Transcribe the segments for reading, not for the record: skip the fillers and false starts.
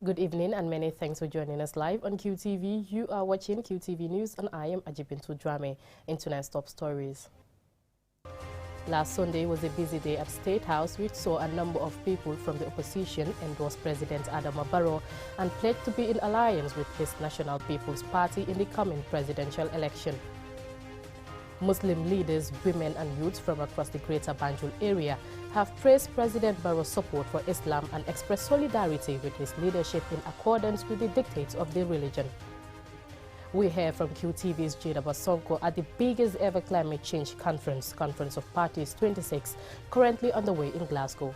Good evening and many thanks for joining us live on QTV. You are watching QTV News and I am Ajibintu Drame. In tonight's top stories. Last Sunday was a busy day at State House, which saw a number of people from the opposition endorse President Adama Barrow and pledged to be in alliance with his National People's Party in the coming presidential election. Muslim leaders, women and youths from across the Greater Banjul area have praised President Barrow's support for Islam and expressed solidarity with his leadership in accordance with the dictates of the religion. We hear from QTV's Jada Basonko at the biggest ever climate change conference of Parties 26, currently underway in Glasgow.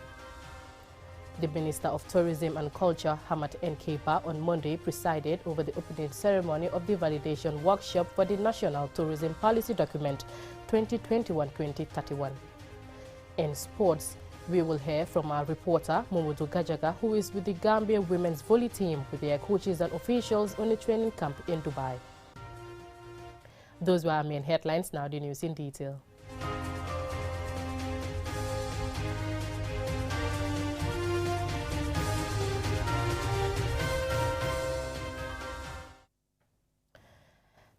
The Minister of Tourism and Culture, Hamad N. Keba, on Monday presided over the opening ceremony of the validation workshop for the National Tourism Policy Document 2021-2031. In sports, we will hear from our reporter, Momodu Gajaga, who is with the Gambia women's volley team with their coaches and officials on a training camp in Dubai. Those were our main headlines. Now the news in detail.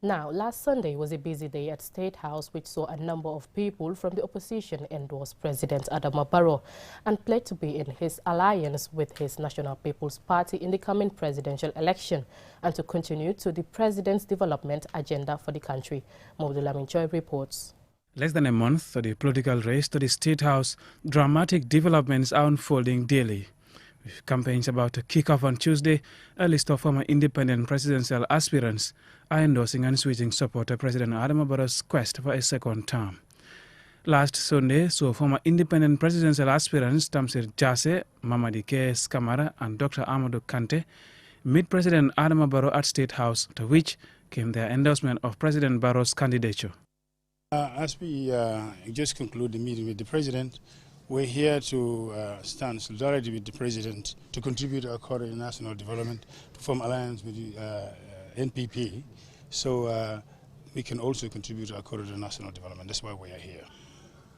Now, last Sunday was a busy day at State House, which saw a number of people from the opposition endorse President Adama Barrow and pledge to be in his alliance with his National People's Party in the coming presidential election and to continue to the president's development agenda for the country. Mobdulamin Choi reports. Less than a month to the political race to the State House, dramatic developments are unfolding daily. With campaigns about to kick off on Tuesday, a list of former independent presidential aspirants are endorsing and switching support to President Adama Barrow's quest for a second term. Last Sunday saw former independent presidential aspirants Tamsir Jase, Mamadi K.S. Kamara and Dr. Amadou Kante meet President Adama Barrow at State House, to which came their endorsement of President Barrow's candidature. As we just conclude the meeting with the President, we're here to stand solidarity with the President to contribute to our core national development, to form alliance with the NPP, so we can also contribute to our core national development. That's why we are here.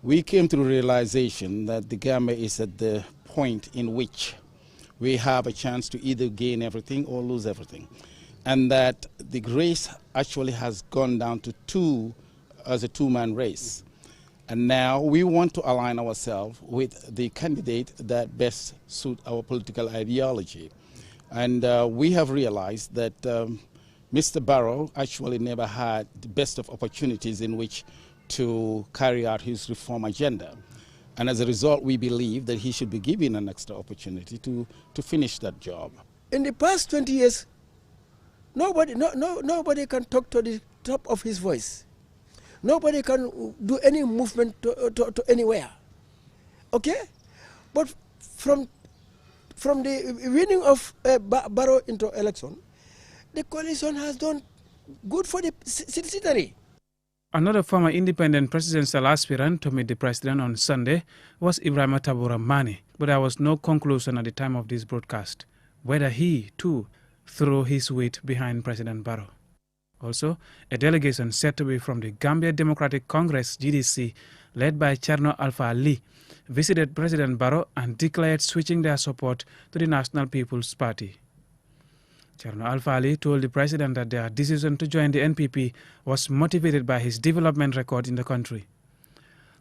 We came to the realization that the Gambia is at the point in which we have a chance to either gain everything or lose everything, and that the race actually has gone down to a two-man race. And now we want to align ourselves with the candidate that best suits our political ideology. And we have realized that Mr. Barrow actually never had the best of opportunities in which to carry out his reform agenda. And as a result, we believe that he should be given an extra opportunity to finish that job. In the past 20 years, nobody can talk to the top of his voice. Nobody can do any movement to anywhere. Okay? But from the winning of Barrow into election, the coalition has done good for the citizenry. Another former independent presidential aspirant to meet the president on Sunday was Ibrahim Tabura Mani, but there was no conclusion at the time of this broadcast whether he, too, threw his weight behind President Barrow. Also, a delegation said to be from the Gambia Democratic Congress, GDC, led by Cherno Alpha Ali, visited President Barrow and declared switching their support to the National People's Party. Cherno Alpha Ali told the president that their decision to join the NPP was motivated by his development record in the country.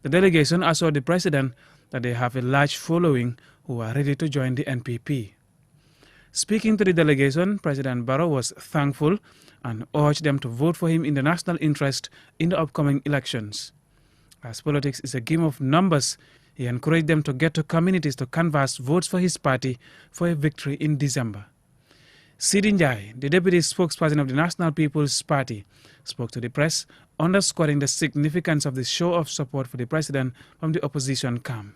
The delegation assured the president that they have a large following who are ready to join the NPP. Speaking to the delegation, President Barrow was thankful and urged them to vote for him in the national interest in the upcoming elections. As politics is a game of numbers, he encouraged them to get to communities to canvass votes for his party for a victory in December. Sidi Njai, the deputy spokesperson of the National People's Party, spoke to the press, underscoring the significance of the show of support for the president from the opposition camp.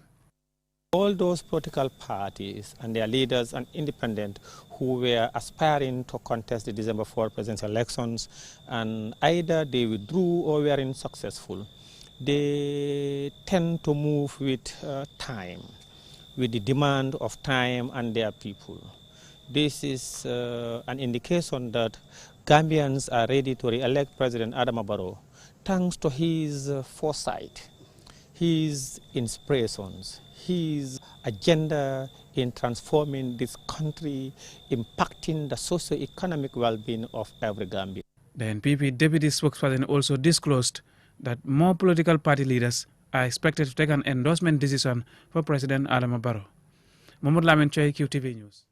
All those political parties and their leaders and independent who were aspiring to contest the December 4 presidential elections, and either they withdrew or were unsuccessful, they tend to move with time, with the demand of time and their people. This is an indication that Gambians are ready to re-elect President Adama Barrow thanks to his foresight, his inspirations, his agenda in transforming this country, impacting the socio-economic well-being of every Gambian. The NPP deputy spokesperson also disclosed that more political party leaders are expected to take an endorsement decision for President Adama Barrow. Mohamed Lamin Choi, QTV News.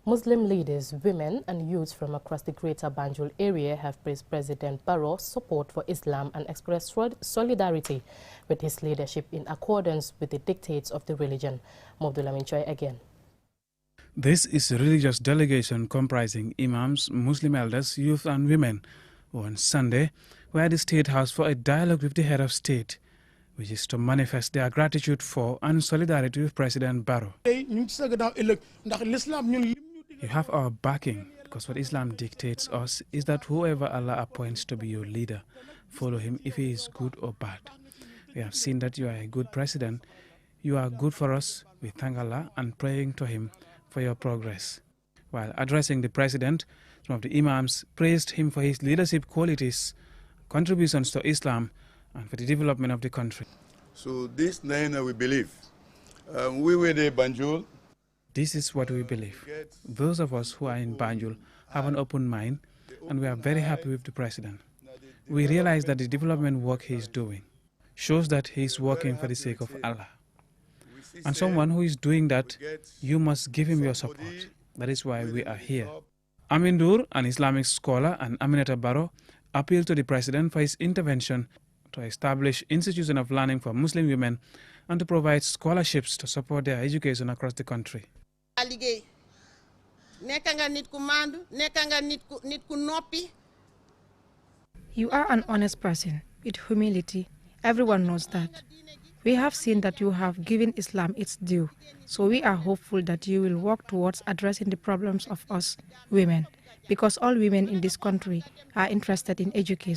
Muslim leaders, women and youths from across the Greater Banjul area have praised President Barrow's support for Islam and expressed solidarity with his leadership in accordance with the dictates of the religion. Mohamed Lamin Choi again. This is a religious delegation comprising imams, Muslim elders, youth and women who on Sunday were at the State House for a dialogue with the head of state, which is to manifest their gratitude for and solidarity with President Barrow. You have our backing, because what Islam dictates us is that whoever Allah appoints to be your leader, follow him if he is good or bad. We have seen that you are a good president. You are good for us. We thank Allah and praying to him for your progress. While addressing the president, some of the imams praised him for his leadership qualities, contributions to Islam, and for the development of the country. So this nine we believe. We were the Banjul. This is what we believe. Those of us who are in Banjul have an open mind, and we are very happy with the president. We realize that the development work he is doing shows that he is working for the sake of Allah. And someone who is doing that, you must give him your support. That is why we are here. Amin Dur, an Islamic scholar, and Aminata Barrow appealed to the president for his intervention to establish institutions of learning for Muslim women and to provide scholarships to support their education across the country. You are an honest person with humility. Everyone knows that. We have seen that you have given Islam its due, so we are hopeful that you will work towards addressing the problems of us women, because all women in this country are interested in education.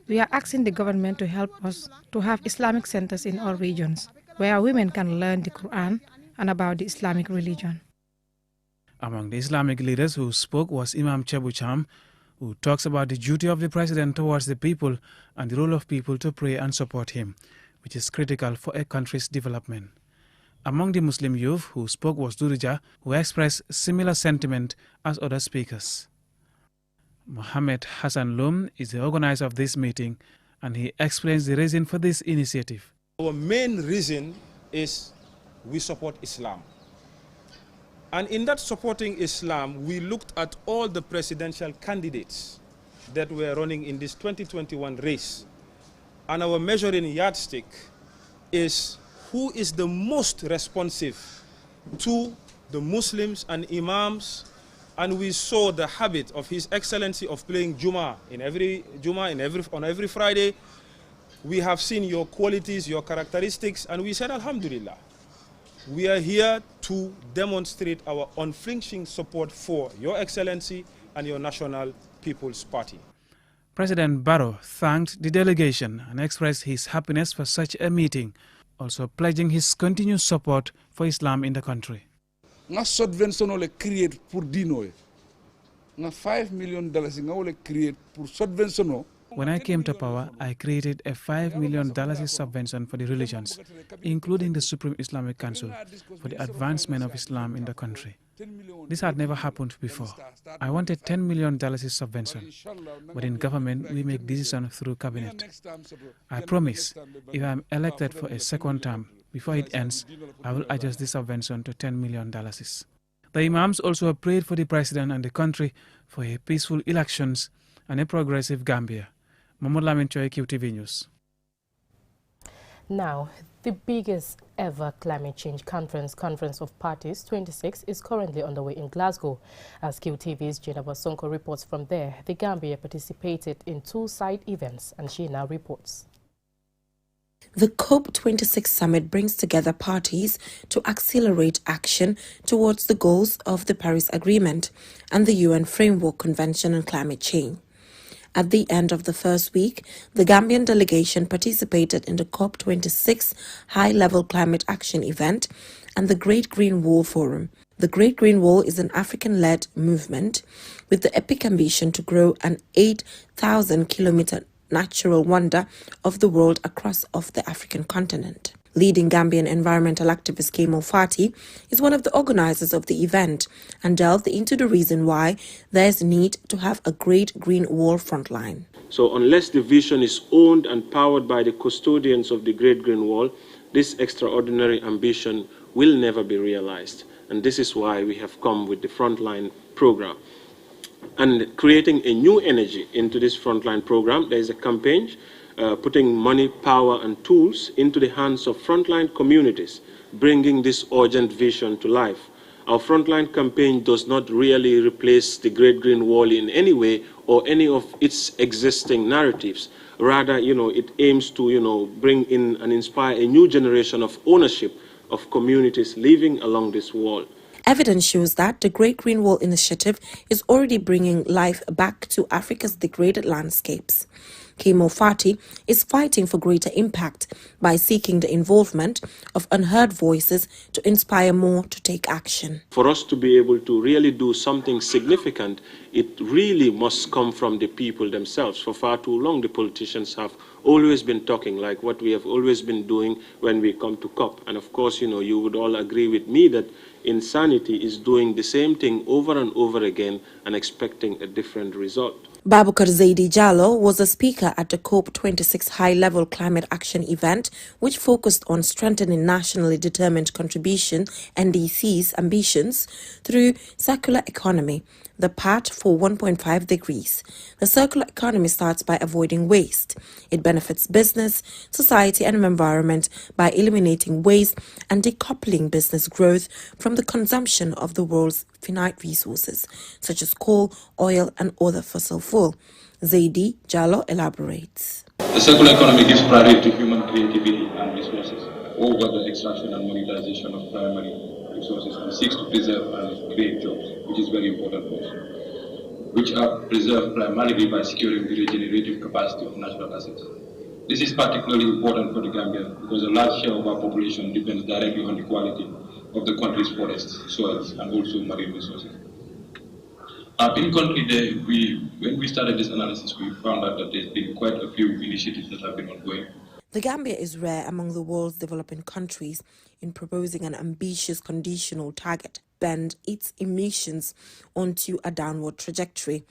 We are asking the government to help us to have Islamic centers in all regions, where women can learn the Quran and about the Islamic religion. Among the Islamic leaders who spoke was Imam Chebu Cham, who talks about the duty of the president towards the people and the role of people to pray and support him, which is critical for a country's development. Among the Muslim youth who spoke was Durija, who expressed similar sentiment as other speakers. Mohammed Hassan Lum is the organizer of this meeting, and he explains the reason for this initiative. Our main reason is we support Islam. And in that supporting Islam, we looked at all the presidential candidates that were running in this 2021 race. And our measuring yardstick is who is the most responsive to the Muslims and Imams. And we saw the habit of His Excellency of playing on every Friday. We have seen your qualities, your characteristics, and we said, Alhamdulillah. We are here to demonstrate our unflinching support for Your Excellency and your National People's Party. President Barrow thanked the delegation and expressed his happiness for such a meeting, also pledging his continued support for Islam in the country. Nga subvention ole create pour dino nga $5 million nga ole create pour subvention. When I came to power, I created a $5 million subvention for the religions, including the Supreme Islamic Council, for the advancement of Islam in the country. This had never happened before. I wanted $10 million subvention, but in government we make decisions through cabinet. I promise, if I am elected for a second term, before it ends, I will adjust the subvention to $10 million. The Imams also prayed for the president and the country for a peaceful elections and a progressive Gambia. Mohamed Lamin Choi, QTV News. Now, the biggest ever climate change conference of Parties 26 is currently underway in Glasgow. As QTV's Jenna Basonko reports from there, the Gambia participated in 2 side events, and she now reports. The COP26 summit brings together parties to accelerate action towards the goals of the Paris Agreement and the UN Framework Convention on Climate Change. At the end of the first week, the Gambian delegation participated in the COP26 High-Level Climate Action event and the Great Green Wall Forum. The Great Green Wall is an African-led movement with the epic ambition to grow an 8,000-kilometer natural wonder of the world across of the African continent. Leading Gambian environmental activist Kemo Fati is one of the organizers of the event and delved into the reason why there is need to have a great green wall frontline. So unless the vision is owned and powered by the custodians of the Great Green Wall, this extraordinary ambition will never be realized. And this is why we have come with the Frontline program. And creating a new energy into this Frontline program, there is a campaign putting money, power, and tools into the hands of frontline communities, bringing this urgent vision to life. Our Frontline campaign does not really replace the Great Green Wall in any way or any of its existing narratives. Rather, it aims to, bring in and inspire a new generation of ownership of communities living along this wall. Evidence shows that the Great Green Wall Initiative is already bringing life back to Africa's degraded landscapes. Kemo Fati is fighting for greater impact by seeking the involvement of unheard voices to inspire more to take action. For us to be able to really do something significant, it really must come from the people themselves. For far too long, the politicians have always been talking like what we have always been doing when we come to COP. And of course, you would all agree with me that insanity is doing the same thing over and over again and expecting a different result. Babukar Zaidi Jallow was a speaker at the COP26 high-level climate action event, which focused on strengthening nationally determined contribution NDC's ambitions through circular economy, the path for 1.5 degrees. The circular economy starts by avoiding waste. It benefits business, society and environment by eliminating waste and decoupling business growth from the consumption of the world's finite resources, such as coal, oil and other fossil fuel. Zaidi Jallow elaborates. The circular economy gives priority to human creativity and resources over the extraction and monetization of primary resources and seeks to preserve and create jobs, which is very important for us, which are preserved primarily by securing the regenerative capacity of natural assets. This is particularly important for the Gambia because a large share of our population depends directly on the quality of the country's forests, soils, and also marine resources. In country, when we started this analysis, we found out that there's been quite a few initiatives that have been ongoing. The Gambia is rare among the world's developing countries in proposing an ambitious conditional target bend its emissions onto a downward trajectory.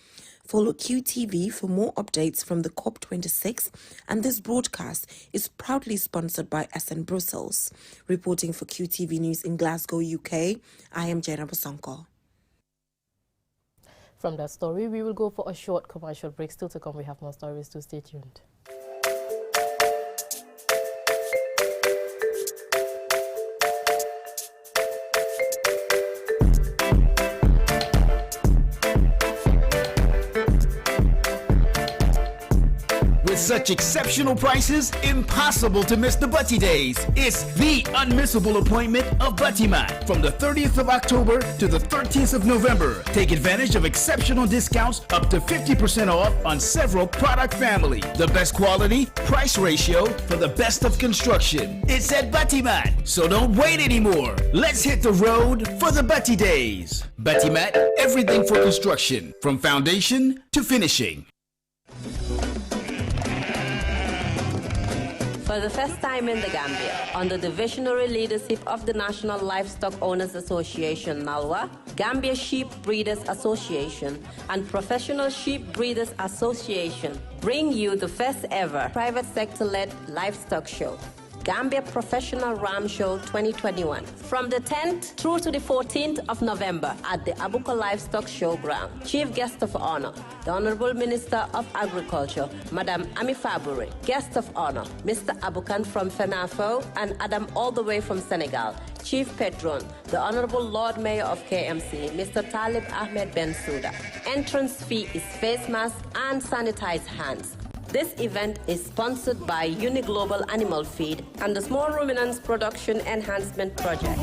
Follow QTV for more updates from the COP26, and this broadcast is proudly sponsored by SN Brussels. Reporting for QTV News in Glasgow, UK, I am Jaina Basonko. From that story, we will go for a short commercial break. Still to come, we have more stories, so stay tuned. Such exceptional prices, impossible to miss the Butty Days. It's the unmissable appointment of Buttyman from the 30th of October to the 13th of November. Take advantage of exceptional discounts up to 50% off on several product family. The best quality, price ratio for the best of construction. It's at Buttyman, so don't wait anymore. Let's hit the road for the Butty Days. Buttyman, everything for construction, from foundation to finishing. For the first time in the Gambia, under the visionary leadership of the National Livestock Owners Association, NALWA, Gambia Sheep Breeders Association, and Professional Sheep Breeders Association bring you the first ever private sector-led livestock show, Gambia Professional Ram Show 2021, from the 10th through to the 14th of November at the Abuka Livestock Showground. Chief Guest of Honor, the Honorable Minister of Agriculture, Madam Ami Faburi. Guest of Honor, Mr. Abukan from FENAFO and Adam all the way from Senegal. Chief Patron, the Honorable Lord Mayor of KMC, Mr. Talib Ahmed Bensouda. Entrance fee is face mask and sanitized hands. This event is sponsored by Uniglobal Animal Feed and the Small Ruminants Production Enhancement Project.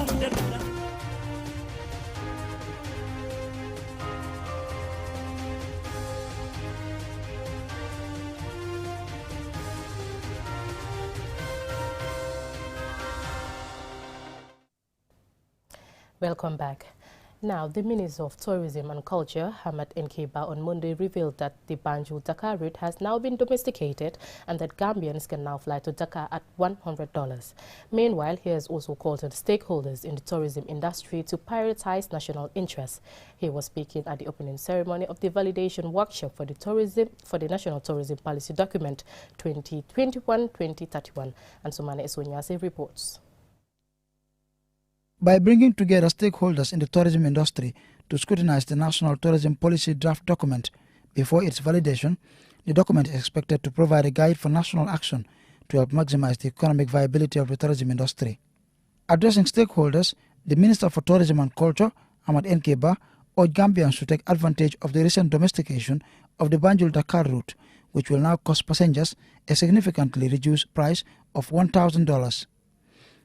Welcome back. Now, the Minister of Tourism and Culture, Hamad Nkeba, on Monday revealed that the Banjul-Dakar route has now been domesticated and that Gambians can now fly to Dakar at $100. Meanwhile, he has also called on stakeholders in the tourism industry to prioritize national interests. He was speaking at the opening ceremony of the validation workshop for the National Tourism Policy Document 2021-2031. And Sumane Esonyase reports. By bringing together stakeholders in the tourism industry to scrutinize the National Tourism Policy draft document before its validation, the document is expected to provide a guide for national action to help maximize the economic viability of the tourism industry. Addressing stakeholders, the Minister for Tourism and Culture, Hamad Nkeba, urged Gambians to take advantage of the recent domestication of the Banjul-Dakar route, which will now cost passengers a significantly reduced price of $1,000.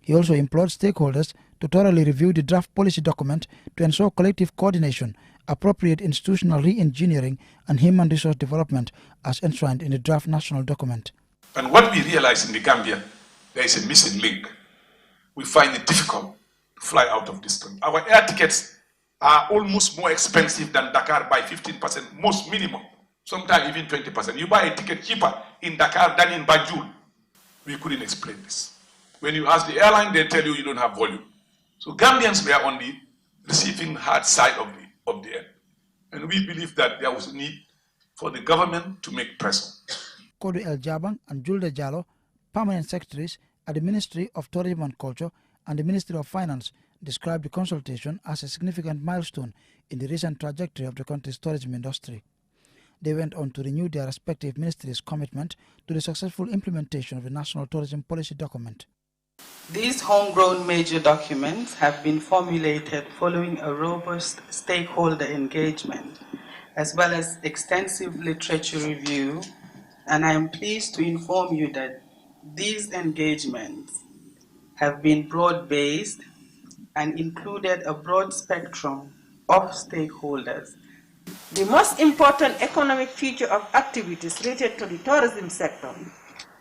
He also implored stakeholders to thoroughly review the draft policy document to ensure collective coordination, appropriate institutional re-engineering and human resource development as enshrined in the draft national document. And what we realize in the Gambia, there is a missing link. We find it difficult to fly out of this country. Our air tickets are almost more expensive than Dakar by 15%, most minimum, sometimes even 20%. You buy a ticket cheaper in Dakar than in Banjul. We couldn't explain this. When you ask the airline, they tell you don't have volume. So Gambians were on the receiving hard side of the end. And we believe that there was a need for the government to make pressure. Kodu El Jabang and Julde Jallo, permanent secretaries at the Ministry of Tourism and Culture and the Ministry of Finance, described the consultation as a significant milestone in the recent trajectory of the country's tourism industry. They went on to renew their respective ministries' commitment to the successful implementation of the National Tourism Policy Document. These homegrown major documents have been formulated following a robust stakeholder engagement, as well as extensive literature review, and I am pleased to inform you that these engagements have been broad-based and included a broad spectrum of stakeholders. The most important economic feature of activities related to the tourism sector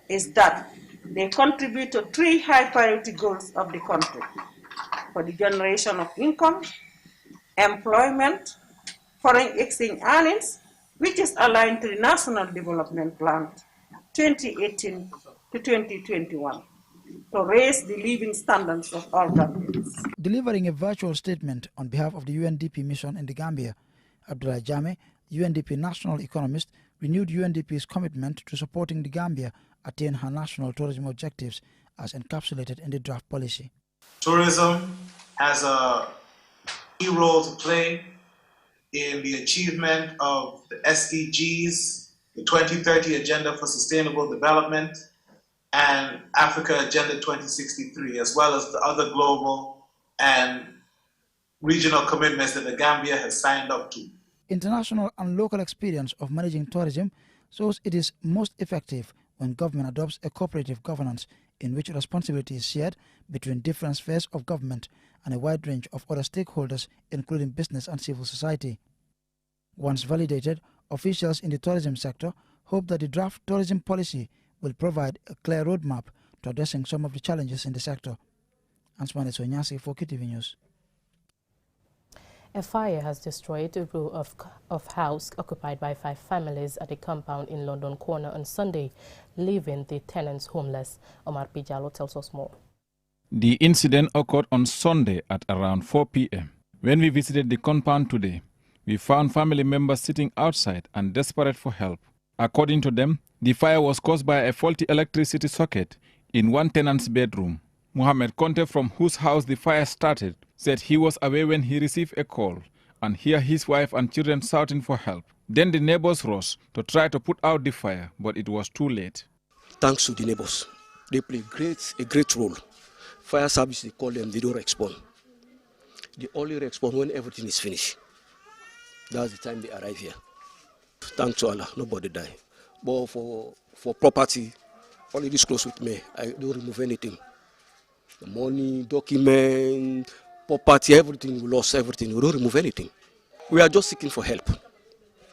is that they contribute to three high-priority goals of the country: for the generation of income, employment, foreign exchange earnings, which is aligned to the National Development Plan 2018 to 2021, to raise the living standards of all Gambians. Delivering a virtual statement on behalf of the UNDP mission in the Gambia, Abdullah Jame, UNDP national economist, renewed UNDP's commitment to supporting the Gambia attain her national tourism objectives as encapsulated in the draft policy. Tourism has a key role to play in the achievement of the SDGs, the 2030 Agenda for Sustainable Development, and Africa Agenda 2063, as well as the other global and regional commitments that the Gambia has signed up to. International and local experience of managing tourism shows it is most effective when government adopts a cooperative governance in which responsibility is shared between different spheres of government and a wide range of other stakeholders, including business and civil society. Once validated, officials in the tourism sector hope that the draft tourism policy will provide a clear roadmap to addressing some of the challenges in the sector. Ansmane Sonyasi for QTV News. A fire has destroyed a row of house occupied by 5 families at a compound in London Corner on Sunday, leaving the tenants homeless. Omar Pijalo tells us more. The incident occurred on Sunday at around 4 p.m. When we visited the compound today, we found family members sitting outside and desperate for help. According to them, the fire was caused by a faulty electricity socket in one tenant's bedroom. Mohamed Conte, from whose house the fire started, said he was away when he received a call and heard his wife and children shouting for help. Then the neighbors rose to try to put out the fire, but it was too late. Thanks to the neighbors. They play a great role. Fire service, they call them, they don't respond. They only respond when everything is finished. That's the time they arrive here. Thanks to Allah, nobody died. But for property, only this close with me, I don't remove anything. The money, document, property, everything, we lost everything. We don't remove anything. We are just seeking for help.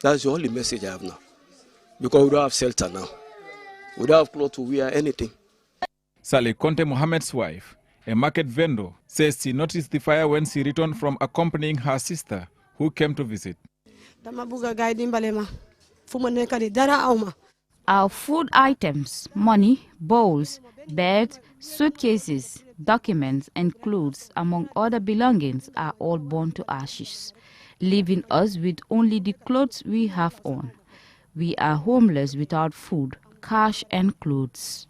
That's the only message I have now. Because we don't have shelter now. We don't have clothes to wear, anything. Saleh Conte, Mohamed's wife, a market vendor, says she noticed the fire when she returned from accompanying her sister, who came to visit. Our food items, money, bowls, beds, suitcases, documents, and clothes, among other belongings, are all burned to ashes, leaving us with only the clothes we have on. We are homeless without food, cash, and clothes.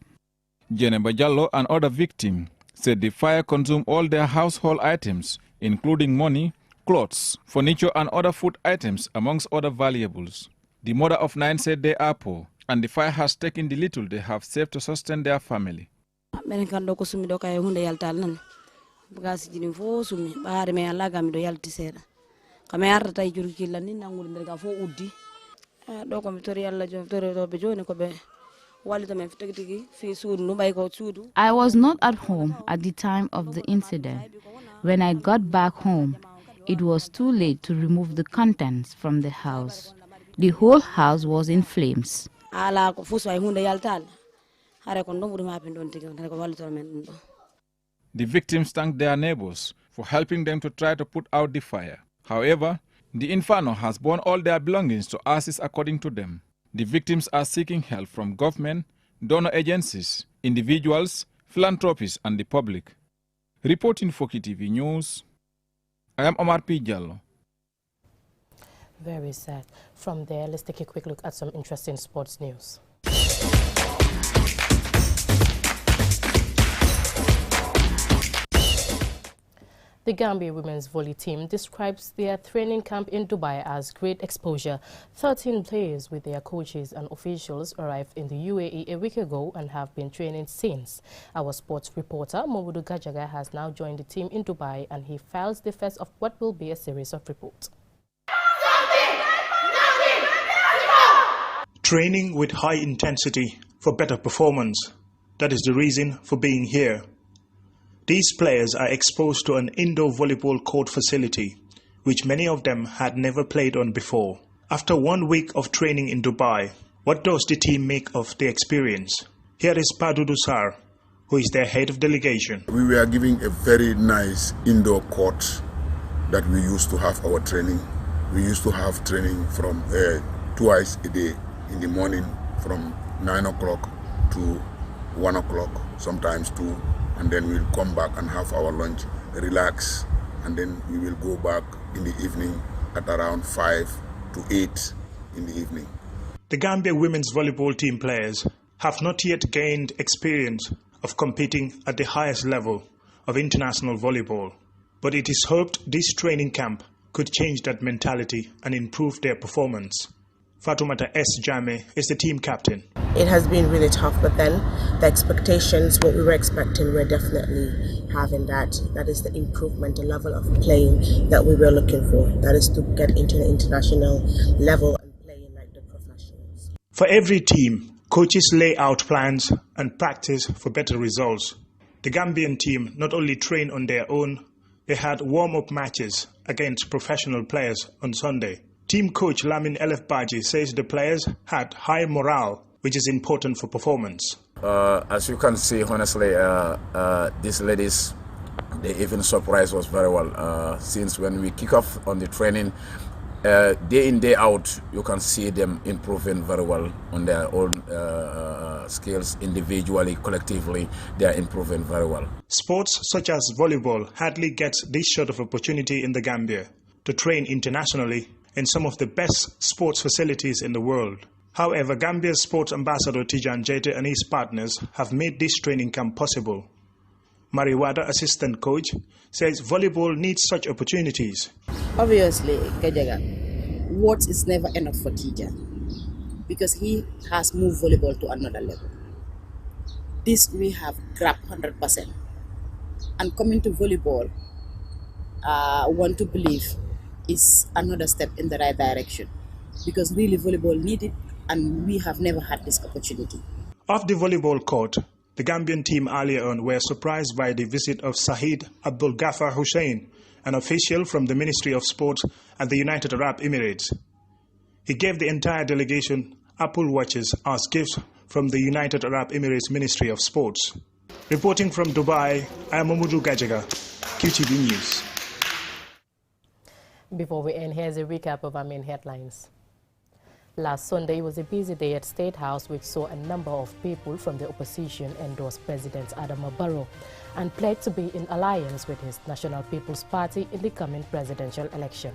Jeneba Jallo, and other victim, said the fire consumed all their household items, including money, clothes, furniture, and other food items, amongst other valuables. The mother of 9 said they are poor, and the fire has taken the little they have saved to sustain their family. I was not at home at the time of the incident. When I got back home, it was too late to remove the contents from the house. The whole house was in flames. The victims thanked their neighbors for helping them to try to put out the fire. However, the inferno has burned all their belongings to ashes, according to them. The victims are seeking help from government, donor agencies, individuals, philanthropists, and the public. Reporting for KTV News, I am Omar P. Jallo. Very sad. From there, let's take a quick look at some interesting sports news. The Gambia women's volley team describes their training camp in Dubai as great exposure. 13 players with their coaches and officials arrived in the UAE a week ago and have been training since. Our sports reporter, Mobudu Gajaga, has now joined the team in Dubai, and he files the first of what will be a series of reports. Training with high intensity for better performance. That is the reason for being here. These players are exposed to an indoor volleyball court facility, which many of them had never played on before. After 1 week of training in Dubai, what does the team make of the experience? Here is Padudu Sar, who is their head of delegation. We were giving a very nice indoor court that we used to have our training. We used to have training from twice a day, in the morning from 9 o'clock to 1 o'clock, sometimes 2. And then we'll come back and have our lunch, relax, and then we will go back in the evening at around 5 to 8 in the evening. The Gambia women's volleyball team players have not yet gained experience of competing at the highest level of international volleyball, but it is hoped this training camp could change that mentality and improve their performance. Fatoumata S. Jame is the team captain. It has been really tough, but then the expectations, what we were expecting, we're definitely having that. That is the improvement, the level of playing that we were looking for. That is to get into the international level and playing like the professionals. For every team, coaches lay out plans and practice for better results. The Gambian team not only trained on their own, they had warm-up matches against professional players on Sunday. Team coach Lamin Elef Baji says the players had high morale, which is important for performance. As you can see, honestly, these ladies, they even surprised us very well. Since when we kick off on the training, day in, day out, you can see them improving very well on their own skills, individually, collectively, they are improving very well. Sports such as volleyball hardly gets this sort of opportunity in the Gambia to train internationally in some of the best sports facilities in the world. However, Gambia's sports ambassador Tijan Jete and his partners have made this training camp possible. Mariwada, assistant coach, says volleyball needs such opportunities. Obviously, Gajaga, words is never enough for Tijan because he has moved volleyball to another level. This we have grabbed 100%. And coming to volleyball, I want to believe is another step in the right direction because really volleyball needed and we have never had this opportunity. Off the volleyball court, the Gambian team earlier on were surprised by the visit of Sahid Abdul Ghaffar Hussein, an official from the Ministry of Sport at the United Arab Emirates. He gave the entire delegation Apple Watches as gifts from the United Arab Emirates Ministry of Sports. Reporting from Dubai, I am Mamudu Gajaga, QTV News. Before we end, here's a recap of our main headlines. Last Sunday was a busy day at State House, which saw a number of people from the opposition endorse President Adama Barrow and pledge to be in alliance with his National People's Party in the coming presidential election.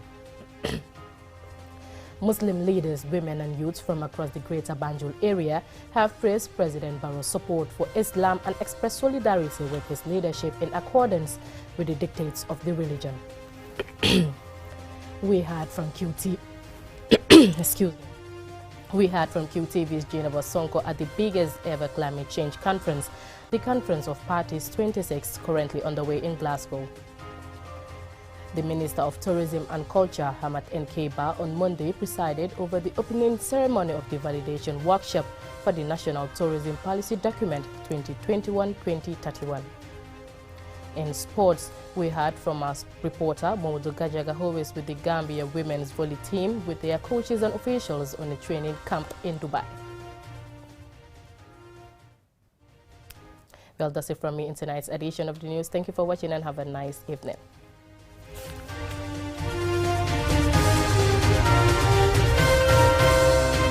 Muslim leaders, women and youths from across the Greater Banjul area have praised President Barrow's support for Islam and expressed solidarity with his leadership in accordance with the dictates of the religion. We heard from We heard from QTV's Geneva Sonko at the biggest ever climate change conference, the Conference of Parties 26, currently underway in Glasgow. The Minister of Tourism and Culture, Hamad Nkeba, on Monday presided over the opening ceremony of the validation workshop for the National Tourism Policy Document 2021-2031. In sports, we heard from our reporter, Mamudu Gajaga, who is with the Gambia women's volley team with their coaches and officials on a training camp in Dubai. Well, that's it from me in tonight's edition of the news. Thank you for watching and have a nice evening.